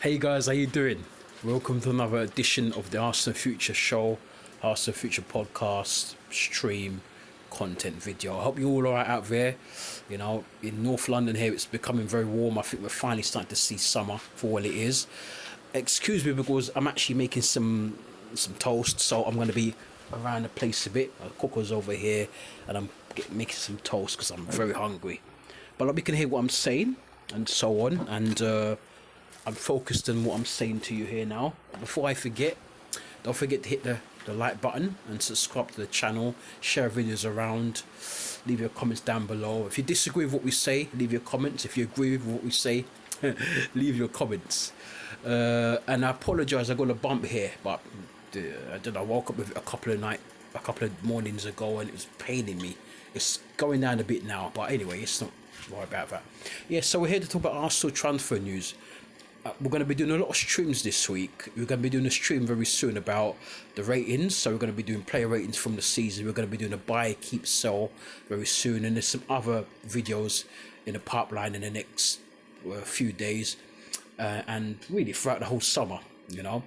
Hey guys, how you doing? Welcome to another edition of the Arsenal Future Show, Arsenal Future podcast, stream, content video. I hope you're all alright out there. You know, in North London here, it's becoming very warm. I think we're finally starting to see summer for what it is. Excuse me because I'm actually making some toast, so I'm going to be around the place a bit. The cooker's over here, and I'm making some toast because I'm very hungry. But like, you can hear what I'm saying and so on, and I'm focused on what I'm saying to you here now. Before I forget, don't forget to hit the like button and subscribe to the channel, share videos around, leave your comments down below. If you disagree with what we say, leave your comments. If you agree with what we say, leave your comments. And I apologize, I got a bump here, but I don't know, I woke up with a couple of mornings ago, and it was paining me. It's going down a bit now, but anyway, it's not worry about that. Yeah, so we're here to talk about Arsenal transfer news. We're going to be doing a lot of streams this week. We're going to be doing a stream very soon about the ratings. So we're going to be doing player ratings from the season. We're going to be doing a buy, keep, sell very soon. And there's some other videos in the pipeline in the next few days. And really throughout the whole summer, you know.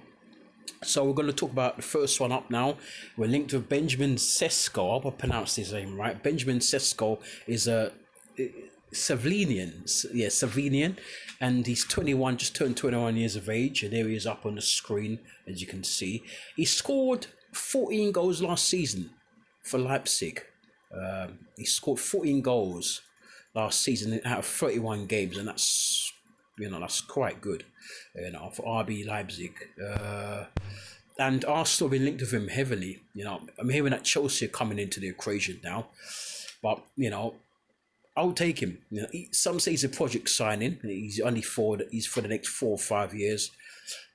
So we're going to talk about the first one up now. We're linked with Benjamin Sesko. I hope I pronounced his name right. Benjamin Sesko is a Slovenian, and he's 21, just turned 21 years of age, and there he is up on the screen, as you can see. He scored 14 goals last season for Leipzig. He scored 14 goals last season out of 31 games, and that's quite good, for RB Leipzig. And Arsenal have been linked with him heavily. I'm hearing that Chelsea are coming into the equation now, but I'll take him. Some say he's a project signing. He's only for the next 4 or 5 years,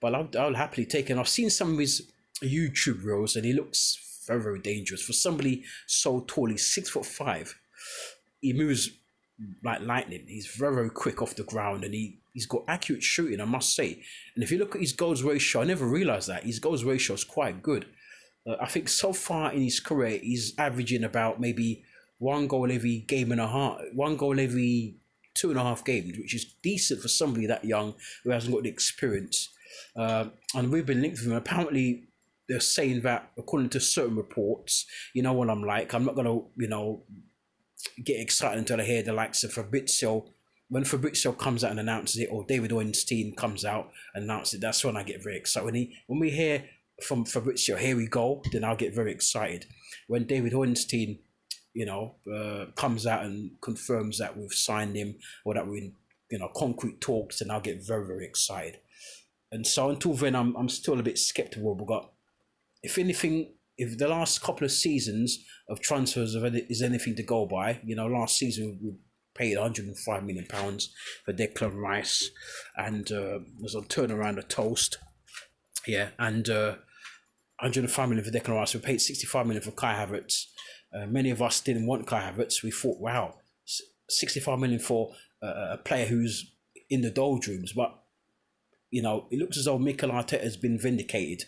but I'll happily take him. I've seen some of his YouTube reels, and he looks very, very dangerous for somebody so tall. He's 6'5". He moves like lightning. He's very, very quick off the ground, and he's got accurate shooting, I must say. And if you look at his goals ratio, I never realised that his goals ratio is quite good. I think so far in his career, he's averaging about maybe one goal every game and a half, one goal every 2.5 games, which is decent for somebody that young who hasn't got the experience. And we've been linked with him. Apparently, they're saying that, according to certain reports, you know what I'm like. I'm not going to, get excited until I hear the likes of Fabrizio. When Fabrizio comes out and announces it, or David Ornstein comes out and announces it, that's when I get very excited. When we hear from Fabrizio, here we go, then I'll get very excited. When David Ornstein comes out and confirms that we've signed him, or that we're in, concrete talks, and I'll get very, very excited. And so until then, I'm still a bit skeptical. But if anything, if the last couple of seasons of transfers is anything to go by, last season we paid £105 million for Declan Rice, and was on turnaround a toast. Yeah, and 105 million for Declan Rice. We paid 65 million for Kai Havertz. Many of us didn't want Kai Havertz. We thought, wow, 65 million for a player who's in the doldrums. But, it looks as though Mikel Arteta has been vindicated.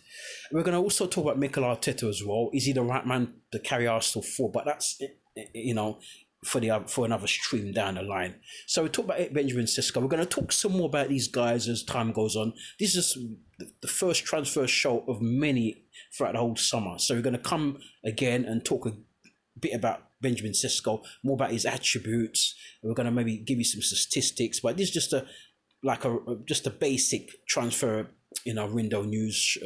We're going to also talk about Mikel Arteta as well. Is he the right man to carry Arsenal forward? But that's, for another stream down the line. So we talk about Benjamin Sesko. We're going to talk some more about these guys as time goes on. This is the first transfer show of many throughout the whole summer. So we're going to come again and talk a bit about Benjamin Sesko, more about his attributes. We're going to maybe give you some statistics, but this is just a basic transfer window news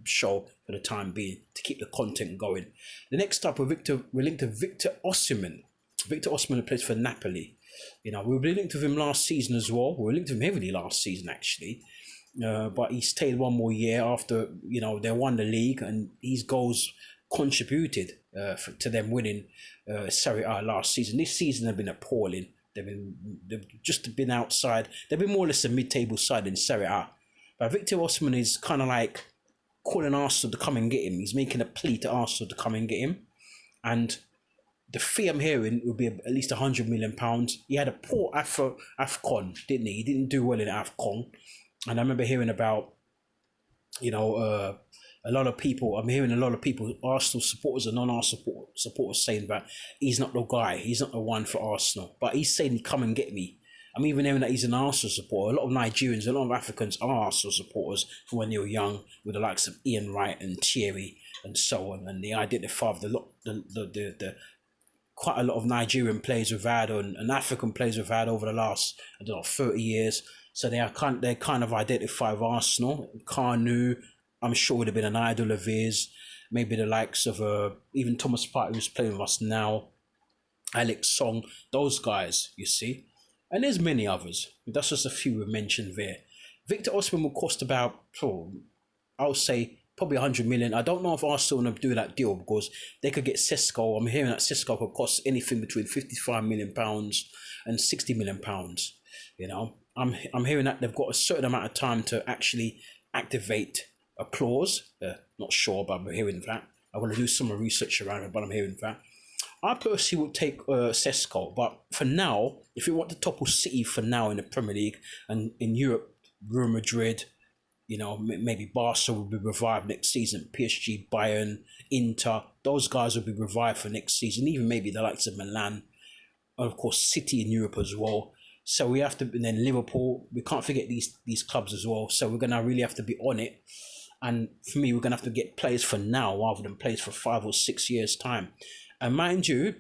show for the time being, to keep the content going. The next up, we're linked to Victor Osimhen. Victor Osimhen plays for Napoli. We were linked with him last season as well. We were linked to him heavily last season, actually. But he stayed one more year after, they won the league, and his goals contributed to them winning Serie A last season. This season they've been appalling. They've just been outside. They've been more or less a mid-table side in Serie A. But Victor Osimhen is kind of like calling Arsenal to come and get him. He's making a plea to Arsenal to come and get him. And the fee I'm hearing would be at least £100 million. He had a poor AFCON, didn't he? He didn't do well in AFCON. And I remember hearing about, a lot of people, Arsenal supporters and non-Arsenal supporters saying that he's not the guy, he's not the one for Arsenal. But he's saying, come and get me. I'm even hearing that he's an Arsenal supporter. A lot of Nigerians, a lot of Africans are Arsenal supporters from when they were young, with the likes of Ian Wright and Thierry and so on. And they identify with the quite a lot of Nigerian players we've had and African players we've had over the last, I don't know, 30 years. So they kind of identify with Arsenal. Kanu, I'm sure would have been an idol of his. Maybe the likes of even Thomas Partey, who's playing with us now, Alex Song, those guys, you see. And there's many others. That's just a few we mentioned there. Victor Osimhen will cost about, I would say, probably 100 million. I don't know if Arsenal want to do that deal because they could get Sesko. I'm hearing that Sesko could cost anything between £55 million and £60 million. You know, I'm hearing that they've got a certain amount of time to actually activate a clause. Not sure, but I'm hearing that. I'm going to do some research around it, but I'm hearing that. I personally would take Sesko, but for now, if you want to topple City for now in the Premier League and in Europe, Real Madrid, you know, maybe Barca will be revived next season. PSG, Bayern, Inter, those guys will be revived for next season. Even maybe the likes of Milan, and of course City in Europe as well. So we have to, and then Liverpool. We can't forget these clubs as well. So we're gonna really have to be on it. And for me, we're gonna have to get players for now rather than players for 5 or 6 years time. And mind you,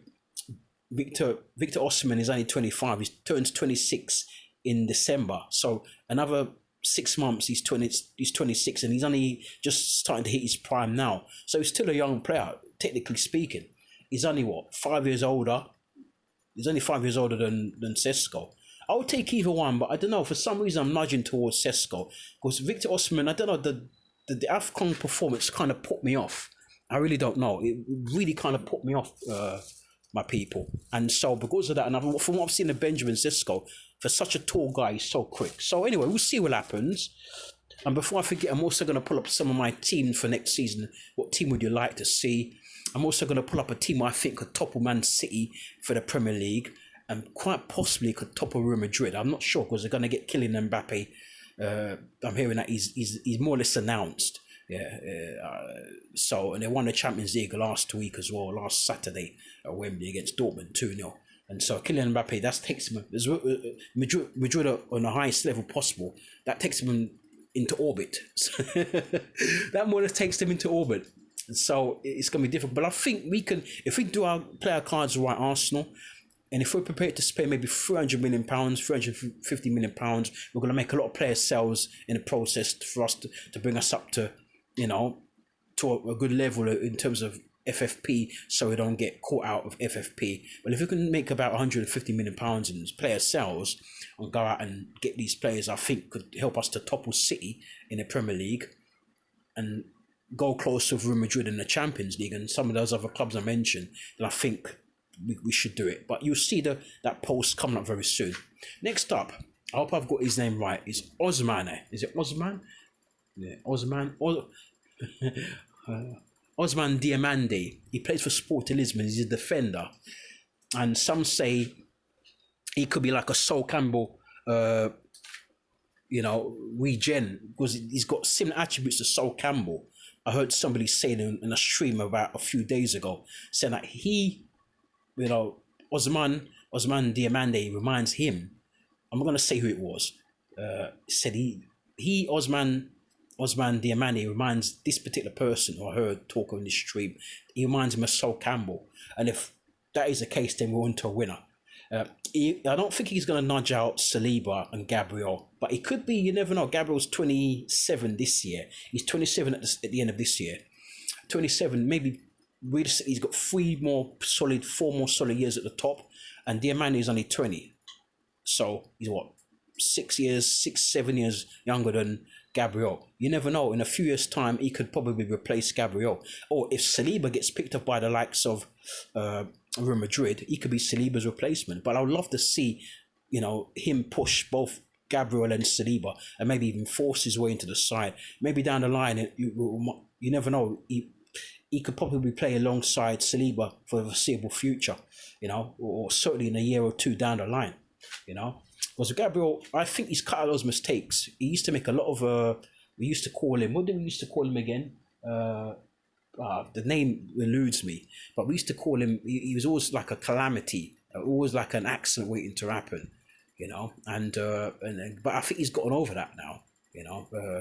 Victor Osimhen is only 25. He turns 26 in December. So another 6 months, he's 26, and he's only just starting to hit his prime now. So he's still a young player, technically speaking. He's only 5 years older. He's only 5 years older than Sesko. I would take either one, but I don't know. For some reason, I'm nudging towards Sesko because Victor Osimhen, I don't know, the AFCON performance kind of put me off. I really don't know. It really kind of put me off, my people. And so because of that, and from what I've seen of Benjamin Sesko, for such a tall guy, he's so quick. So anyway, we'll see what happens. And before I forget, I'm also going to pull up some of my teams for next season. What team would you like to see? I'm also going to pull up a team I think could topple Man City for the Premier League and quite possibly could topple Real Madrid. I'm not sure because they're going to get Kylian Mbappe. I'm hearing that he's more or less announced. So, and they won the Champions League last week as well, last Saturday at Wembley against Dortmund 2-0. And so Kylian Mbappe, that takes him, Madrid on the highest level possible, that takes him into orbit. That more or less takes them into orbit. And so it's going to be difficult. But I think we can, if we do play our cards right, Arsenal, and if we're prepared to spend maybe £300 million, £350 million, we're going to make a lot of player sales in the process for us to bring us up to, you know, to a good level in terms of FFP, so we don't get caught out of FFP. But if we can make about £150 million in player sales and go out and get these players, I think could help us to topple City in the Premier League and go close with Real Madrid in the Champions League and some of those other clubs I mentioned, then I think we should do it. But you'll see that post coming up very soon. Next up, I hope I've got his name right, is Osimhen. Is it Osimhen? Yeah, Osimhen. Ousmane Diomande. He plays for Sporting Lisbon. He's a defender. And some say he could be like a Sol Campbell, regen, because he's got similar attributes to Sol Campbell. I heard somebody saying in a stream about a few days ago, saying that he, Ousmane Diomande reminds him. I'm not going to say who it was. Said Ousmane Diomande reminds this particular person who I heard talk on this stream. He reminds him of Sol Campbell, and if that is the case, then we're on to a winner. I don't think he's going to nudge out Saliba and Gabriel, but he could be. You never know. Gabriel's 27 this year. He's 27 at the end of this year. 27, maybe. Realistically, he's got 4 more solid years at the top, and Diomande is only 20. So he's 7 years younger than Gabriel. You never know. In a few years' time, he could probably replace Gabriel. Or if Saliba gets picked up by the likes of Real Madrid, he could be Saliba's replacement. But I would love to see, him push both Gabriel and Saliba, and maybe even force his way into the side. Maybe down the line, you never know. He could probably play alongside Saliba for the foreseeable future, or certainly in a year or two down the line, Because Gabriel, I think he's cut out those mistakes. He used to make a lot of, we used to call him, what did we used to call him again? The name eludes me, but we used to call him, he was always like a calamity, always like an accident waiting to happen. But I think he's gotten over that now.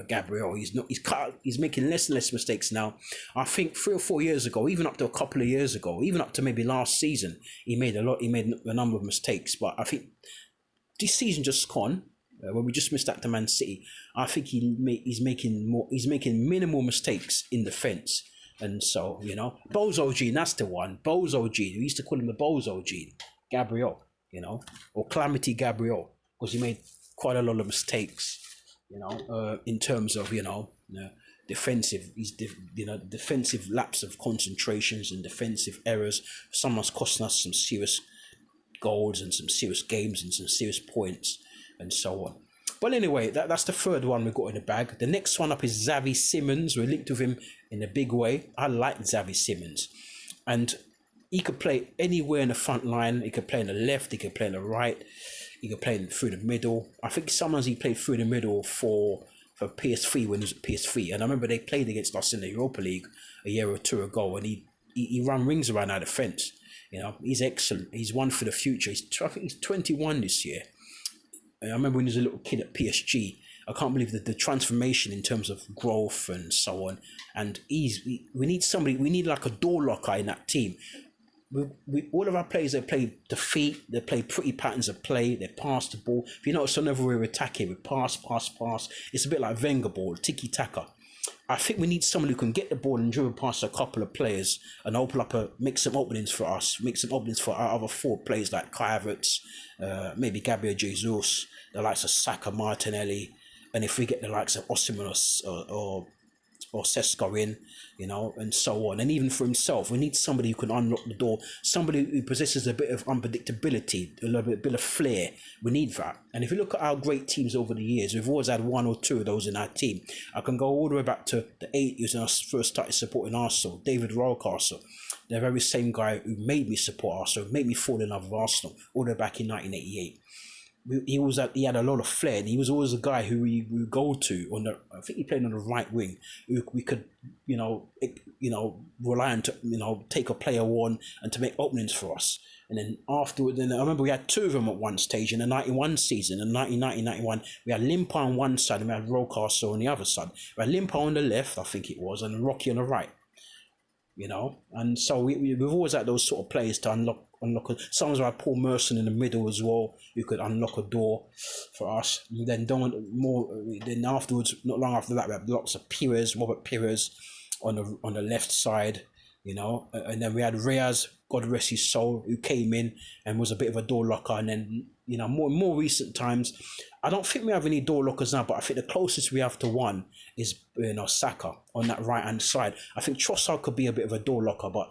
Gabriel, he's making less and less mistakes now. I think 3 or 4 years ago, even up to a couple of years ago, even up to maybe last season, he made a number of mistakes. But I think this season just gone, when we just missed out to Man City, I think he's making minimal mistakes in defence. And so, Bozo Gene, that's the one. Bozo Gene. We used to call him the Bozo Gene. Gabriel, or Calamity Gabriel, because he made quite a lot of mistakes, in terms of, defensive, defensive lapse of concentrations and defensive errors. Someone's costing us some serious goals and some serious games and some serious points and so on. But anyway, that's the third one we got in the bag. The next one up is Xavi Simons. We're linked with him in a big way. I like Xavi Simons. And he could play anywhere in the front line. He could play on the left. He could play on the right. He could play through the middle. I think sometimes he played through the middle for PSV when he was at PSV. And I remember they played against us in the Europa League a year or two ago. And he ran rings around our defence. He's excellent. He's one for the future. I think he's 21 this year. I remember when he was a little kid at PSG. I can't believe the transformation in terms of growth and so on. And we need like a door locker in that team. All of our players, they play defeat, they play pretty patterns of play, they pass the ball. If you notice, whenever we're attacking, we pass. It's a bit like Wenger ball, tiki-taka. I think we need someone who can get the ball and dribble past a couple of players and make some openings for us, make some openings for our other four players like Kai Havertz, maybe Gabriel Jesus, the likes of Saka, Martinelli, and if we get the likes of Osimhen or Sesko in, and so on. And even for himself, we need somebody who can unlock the door, somebody who possesses a bit of unpredictability, a little bit of flair. We need that. And if you look at our great teams over the years, we've always had one or two of those in our team. I can go all the way back to the 80s when I first started supporting Arsenal, David Rocastle, the very same guy who made me support Arsenal, made me fall in love with Arsenal, all the way back in 1988. He had a lot of flair, and he was always a guy who we would go to I think he played on the right wing, who we could rely on to take a player on and to make openings for us. And then afterwards, I remember we had two of them at one stage in the 91 season. In 1990-91, we had Limpa on one side and we had Rocastle on the other side. We had Limpa on the left, I think it was, and Rocky on the right. And so we've always had those sort of players to unlock. Sometimes we had Paul Merson in the middle as well, who could unlock a door for us. And then afterwards, not long after that, we had lots of Robert Pires on the left side, and then we had Reyes, God rest his soul, who came in and was a bit of a door locker. And then, more recent times, I don't think we have any door lockers now, but I think the closest we have to one is, Saka on that right-hand side. I think Trossard could be a bit of a door locker, but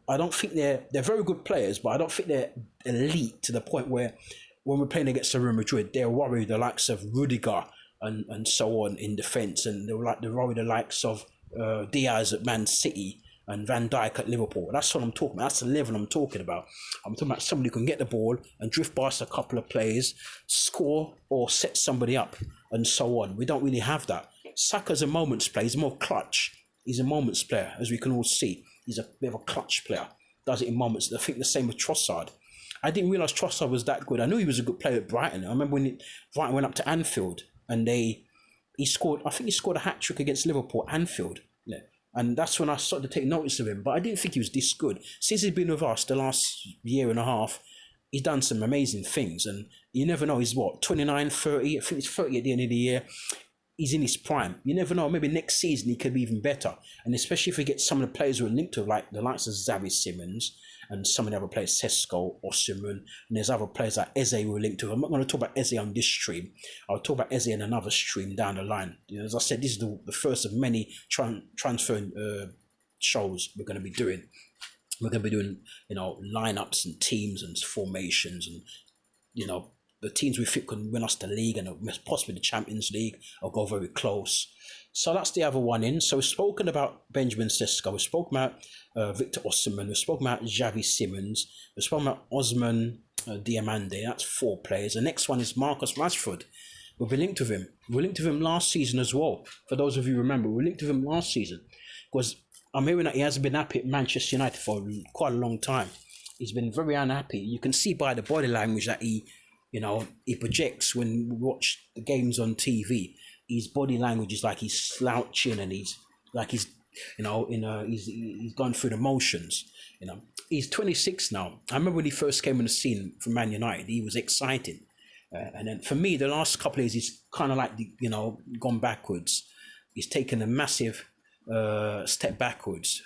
I don't think they're very good players, but I don't think they're elite to the point where when we're playing against Real Madrid, they're worried the likes of Rudiger and so on in defence, and they're worried the likes of Diaz at Man City and Van Dijk at Liverpool. That's what I'm talking about. That's the level I'm talking about. I'm talking about somebody who can get the ball and drift past a couple of players, score or set somebody up and so on. We don't really have that. Saka's a moments player. He's more clutch. He's a moments player, as we can all see. He's a bit of a clutch player. Does it in moments. I think the same with Trossard. I didn't realise Trossard was that good. I knew he was a good player at Brighton. I remember when Brighton went up to Anfield and he scored. I think he scored a hat-trick against Liverpool at Anfield. Yeah. And that's when I started to take notice of him. But I didn't think he was this good. Since he's been with us the last year and a half, he's done some amazing things. And you never know, he's 29, 30? I think he's 30 at the end of the year. He's in his prime. You never know, maybe next season he could be even better. And especially if we get some of the players who are linked to, like the likes of Xavi Simons and some of the other players, Sesko, Osimhen, and there's other players like Eze who are linked to. I'm not going to talk about Eze on this stream. I'll talk about Eze in another stream down the line. As I said, this is the first of many transfer shows we're going to be doing. We're going to be doing, lineups and teams and formations and, the teams we think can win us the league and possibly the Champions League or go very close. So that's the other one in. So we've spoken about Benjamin Sesko. We've spoken about Victor Osimhen. We've spoken about Xavi Simons. We've spoken about Osman Diamande. That's 4 players. The next one is Marcus Rashford. We've been linked with him. We linked with him last season as well. For those of you who remember, we linked with him last season. Because I'm hearing that he hasn't been happy at Manchester United for quite a long time. He's been very unhappy. You can see by the body language that he he projects when we watch the games on TV. His body language is like he's slouching and he's like he's, he's gone through the motions. He's 26 now. I remember when he first came on the scene for Man United, he was exciting. And then for me, the last couple of years, he's kind of like, gone backwards. He's taken a massive step backwards,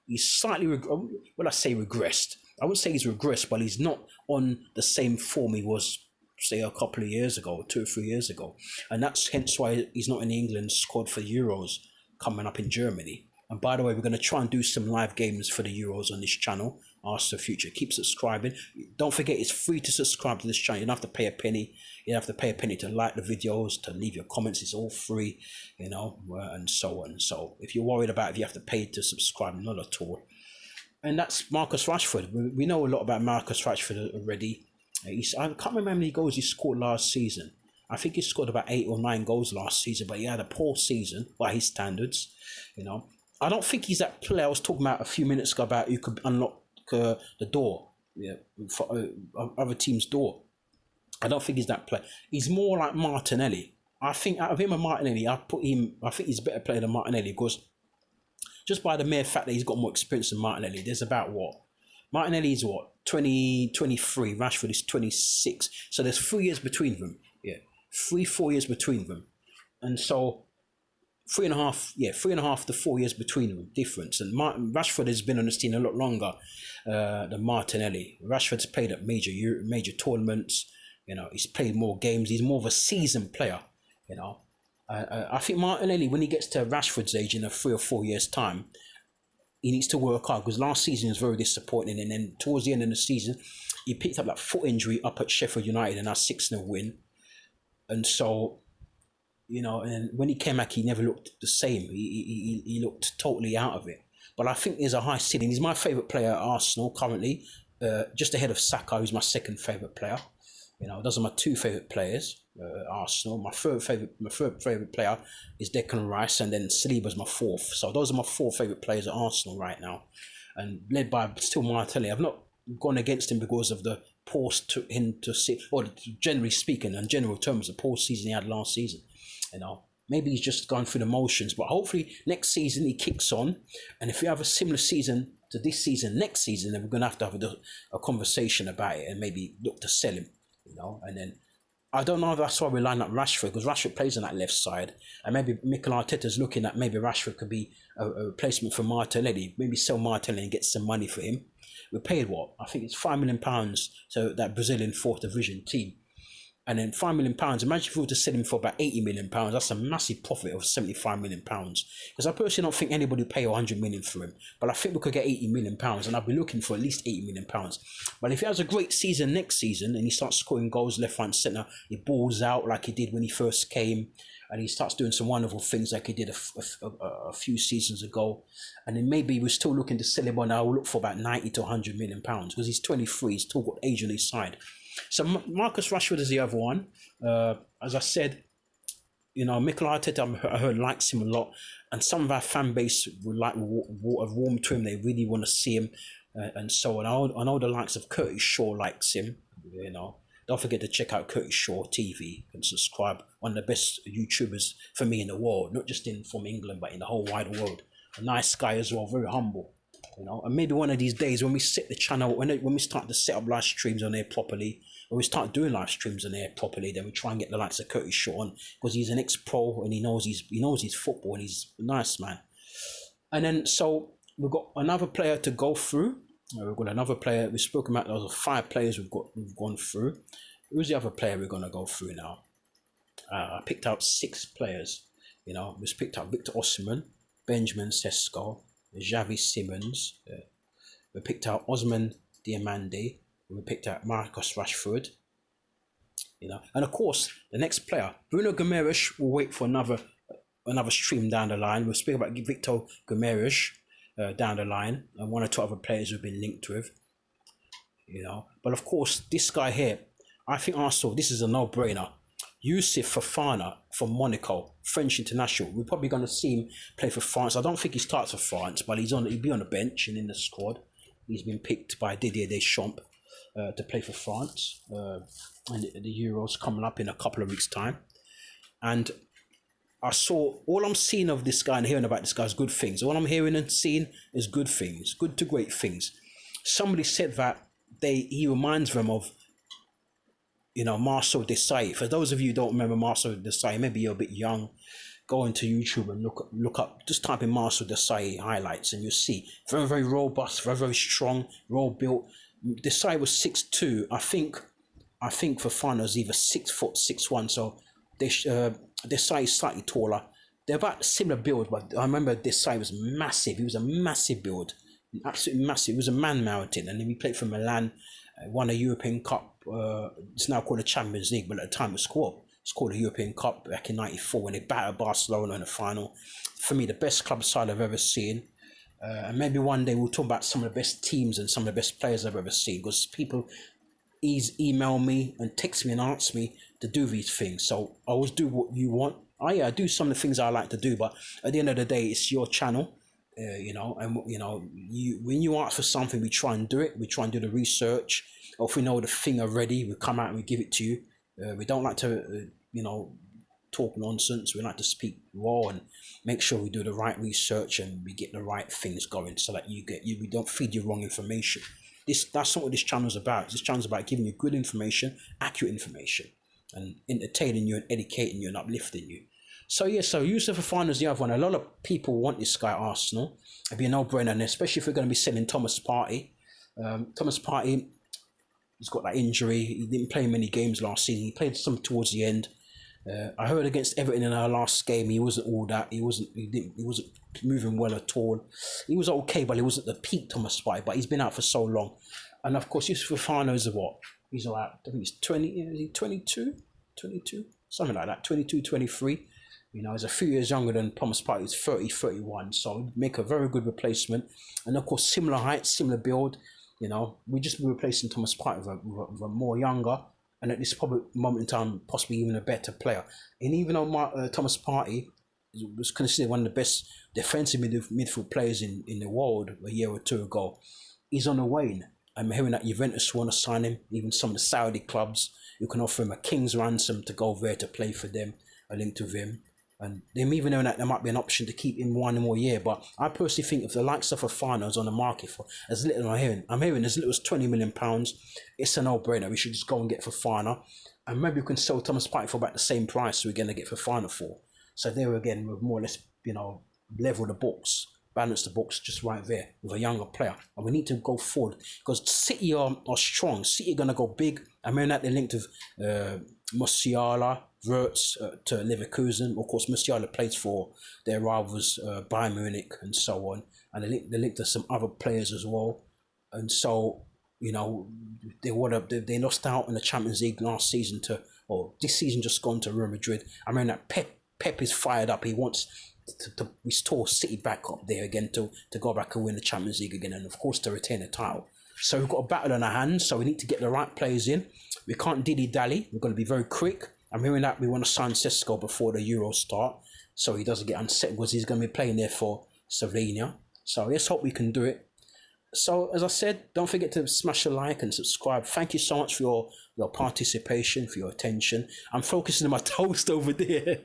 He's slightly, I say regressed. I wouldn't say he's regressed, but he's not on the same form he was, say, a couple of years ago, 2 or 3 years ago. And that's hence why he's not in England's squad for the Euros coming up in Germany. And by the way, we're going to try and do some live games for the Euros on this channel. Arsenal Future. Keep subscribing. Don't forget, it's free to subscribe to this channel. You don't have to pay a penny. You don't have to pay a penny to like the videos, to leave your comments. It's all free, and so on. So if you're worried about if you have to pay to subscribe, not at all. And that's Marcus Rashford. We know a lot about Marcus Rashford already. I can't remember how many goals he scored last season. I think he scored about 8 or 9 goals last season, but he had a poor season by his standards. I don't think he's that player I was talking about a few minutes ago about who could unlock the door, for other teams' door. I don't think he's that player. He's more like Martinelli. I think out of him and Martinelli, I think he's a better player than Martinelli, because just by the mere fact that he's got more experience than Martinelli, there's about Martinelli is 23, Rashford is 26. So there's 3 years between them. 4 years between them. And so 3.5 to 4 years between them difference. And Rashford has been on this team a lot longer than Martinelli. Rashford's played at major tournaments. He's played more games. He's more of a seasoned player. I think Martinelli, when he gets to Rashford's age in a 3 or 4 years' time, he needs to work hard, because last season was very disappointing. And then towards the end of the season, he picked up that foot injury up at Sheffield United and a 6-0 win. And so, and when he came back, he never looked the same. He looked totally out of it. But I think there's a high ceiling. He's my favourite player at Arsenal currently, just ahead of Saka, who's my second favourite player. Those are my 2 favourite players at Arsenal. My third favourite player is Declan Rice, and then Saliba's my 4th. So those are my 4 favourite players at Arsenal right now, and led by still Martinelli. I've not gone against him because of the poor generally speaking, in general terms, the poor season he had last season. Maybe he's just gone through the motions, but hopefully next season he kicks on. And if we have a similar season to this season, next season, then we're going to have a conversation about it and maybe look to sell him, And then I don't know if that's why we line up Rashford, because Rashford plays on that left side, and maybe Mikel Arteta's looking at maybe Rashford could be a replacement for Martinelli. Maybe sell Martinelli and get some money for him. We paid I think it's £5 million to that Brazilian 4th division team. And then £5 million. Imagine if we were to sell him for about £80 million. That's a massive profit of £75 million. Because I personally don't think anybody would pay £100 million for him. But I think we could get £80 million, and I'd be looking for at least £80 million. But if he has a great season next season and he starts scoring goals left, right, and centre, he balls out like he did when he first came, and he starts doing some wonderful things like he did a few seasons ago, and then maybe we're still looking to sell him on. I'll look for about 90 to £100 million, because he's 23. He's still got age on his side. So Marcus Rashford is the other one. As I said, Mikel Arteta, I heard, likes him a lot, and some of our fan base have warmed to him. They really want to see him, and so on. I know the likes of Curtis Shaw likes him. Don't forget to check out Curtis Shaw TV and subscribe. One of the best YouTubers for me in the world, not just from England, but in the whole wide world. A nice guy as well, very humble. And maybe one of these days when we set the channel, when we start to set up live streams on there properly, when we start doing live streams on there properly, then we try and get the likes of Curtis Shaw on, because he's an ex-pro and he knows his football, and he's a nice man. And then so we've got another player to go through. We've got another player. We've spoken about those 5 players we've gone through. Who's the other player we're going to go through now? I picked out 6 players. We've picked out Victor Osimhen, Benjamin Sesko, Xavi Simons. We picked out Osimhen Diamande. We picked out Marcus Rashford. And of course, the next player, Bruno Guimaraes, will wait for another stream down the line. We'll speak about Victor Guimaraes down the line, and 1 or 2 other players we've been linked with. But of course, this guy here, I think Arsenal, this is a no-brainer. Youssouf Fofana from Monaco, French international. We're probably going to see him play for France. I don't think he starts for France, but he'll be on the bench and in the squad. He's been picked by Didier Deschamps. to play for France, and the Euros coming up in a couple of weeks' time. And I saw, all I'm seeing of this guy and hearing about this guy is good things. All I'm hearing and seeing is good things, good to great things. Somebody said that he reminds them of, Marcel Desailly. For those of you who don't remember Marcel Desailly, maybe you're a bit young, go into YouTube and look up, just type in Marcel Desailly highlights and you'll see very, very robust, very, very strong, well built. Desailly was 6'2". I think Fofana was either 6 foot 6'1", so Desailly is slightly taller. They're about similar build, but I remember Desailly was massive. He was a massive build, absolutely massive. He was a man mountain, and then he played for Milan, won a European Cup. It's now called the Champions League, but at the time it's called the European Cup back in '94 when they battered Barcelona in the final. For me, the best club side I've ever seen. And maybe one day we'll talk about some of the best teams and some of the best players I've ever seen, because people email me and text me and ask me to do these things. So I always do what you want. I do some of the things I like to do, but at the end of the day, it's your channel. And when you ask for something, we try and do it. We try and do the research, or if we know the thing already, we come out and we give it to you. We don't like to talk nonsense. We like to speak raw and make sure we do the right research and we get the right things going, so that we don't feed you wrong information. That's not what this channel is about. This channel is about giving you good information, accurate information, and entertaining you and educating you and uplifting you. So Youssouf Fofana is the other one. A lot of people want this guy at Arsenal. It'd be a no-brainer, and especially if we're going to be selling Thomas Partey. Thomas Partey, he's got that injury. He didn't play many games last season. He played some towards the end. I heard against Everton in our last game, he wasn't all that. He wasn't moving well at all. He was okay, but he wasn't the peak Thomas Partey. But he's been out for so long, and of course, Youssouf Fofana is what? He's like, I think he's 20. Is he 22, something like that. 22, 23. He's a few years younger than Thomas Partey. He's 30, 31. So he'd make a very good replacement, and of course, similar height, similar build. We just be replacing Thomas Partey with a more younger, and at this probably moment in time, possibly even a better player. And even though Thomas Partey was considered one of the best defensive midfield players in the world a year or two ago, he's on the wane. I'm hearing that Juventus want to sign him, even some of the Saudi clubs who can offer him a king's ransom to go there to play for them, a link to him. And them even knowing that there might be an option to keep him one more year. But I personally think if the likes of Fofana is on the market for as little as I'm hearing as little as £20 million, it's a no-brainer. We should just go and get Fofana. And maybe we can sell Thomas Partey for about the same price we're going to get Fofana for. So there again, we've more or less, level the books, balance the books just right there with a younger player. And we need to go forward because City are strong. City are going to go big. I'm hearing that they're linked with Musiala, Wirtz to Leverkusen. Of course, Musiala plays for their rivals Bayern Munich and so on, and they linked to some other players as well. And so, they lost out in the Champions League last season this season just gone to Real Madrid. I mean that Pep is fired up. He wants to restore City back up there again to go back and win the Champions League again, and of course to retain the title. So we've got a battle on our hands. So we need to get the right players in. We can't dilly-dally. We're going to be very quick. I'm hearing that we want to sign Sesko before the Euros start, so he doesn't get unsettled because he's going to be playing there for Slovenia. So let's hope we can do it. So as I said, don't forget to smash a like and subscribe. Thank you so much for your participation, for your attention. I'm focusing on my toast over there.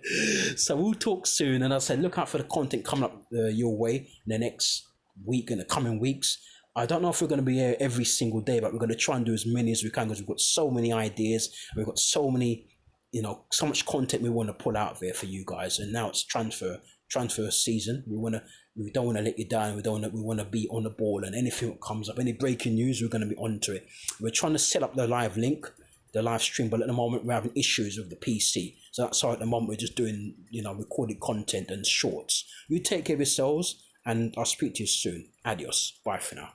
So we'll talk soon. And as I said, look out for the content coming up your way in the next week, in the coming weeks. I don't know if we're going to be here every single day, but we're going to try and do as many as we can because we've got so many ideas. We've got so many, so much content we want to pull out there for you guys. And now it's transfer season. We don't want to let you down. We want to be on the ball, and anything that comes up, any breaking news, we're going to be onto it. We're trying to set up the live link, the live stream, but at the moment we're having issues with the PC. So that's why at the moment we're just doing, recorded content and shorts. You take care of yourselves, and I'll speak to you soon. Adios. Bye for now.